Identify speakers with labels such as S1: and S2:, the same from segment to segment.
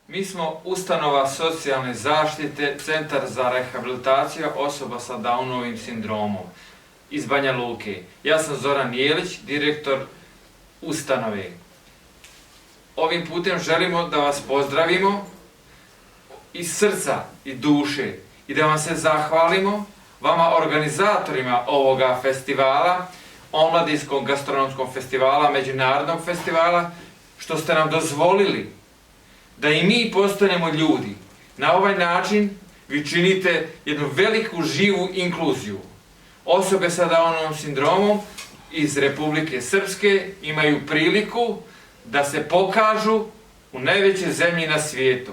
S1: Mi smo ustanova socijalne zaštite, centar za rehabilitaciju osoba sa Downovim sindromom iz Banja Luke. Ja sam Zoran Jelić, direktor ustanove. Ovim putem želimo da vas pozdravimo iz srca i duše i da vam se zahvalimo, vama organizatorima ovoga festivala, Omladinskog gastronomskog festivala, međunarodnog festivala, što ste nam dozvolili da i mi postanemo ljudi. Na ovaj način vi činite jednu veliku živu inkluziju. Osobe sa Downovim sindromom iz Republike Srpske imaju priliku da se pokažu u najvećoj zemlji na svijetu.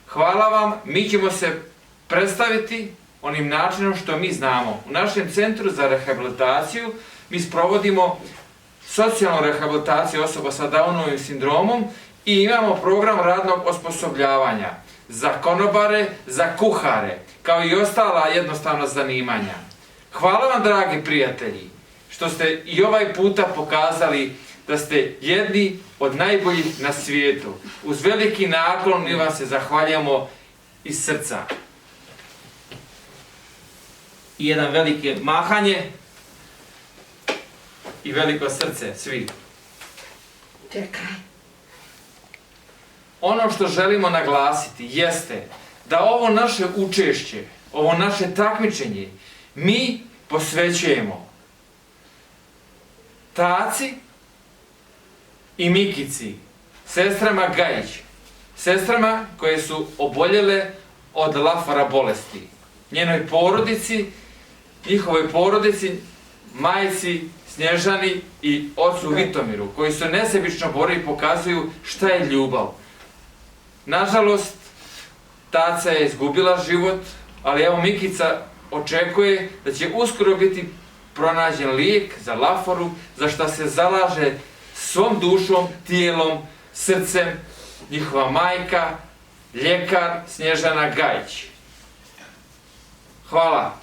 S1: Hvala vam, mi ćemo se predstaviti onim načinom što mi znamo. U našem centru za rehabilitaciju mi sprovodimo socijalnu rehabilitaciju osoba sa Downovim sindromom i imamo program radnog osposobljavanja za konobare, za kuhare, kao i ostala jednostavna zanimanja. Hvala vam, dragi prijatelji, što ste i ovaj puta pokazali da ste jedni od najboljih na svijetu. Uz veliki naklon mi vam se zahvaljujemo iz srca. I jedan velike mahanje i veliko srce, svi.
S2: Čekaj.
S1: Ono što želimo naglasiti jeste da ovo naše učešće, ovo naše takmičenje, mi posvećujemo Taci i Mikici, sestrama Gajić, sestrama koje su oboljele od Lafora bolesti, njenoj porodici, njihovoj porodici, majci Snježani i ocu Vitomiru, koji se nesebično bore i pokazuju šta je ljubav. Nažalost, Taca je izgubila život, ali evo Mikica očekuje da će uskoro biti pronađen lijek za Laforu, za šta se zalaže svom dušom, tijelom, srcem, njihova majka, ljekar Snježana Gajić. Hvala.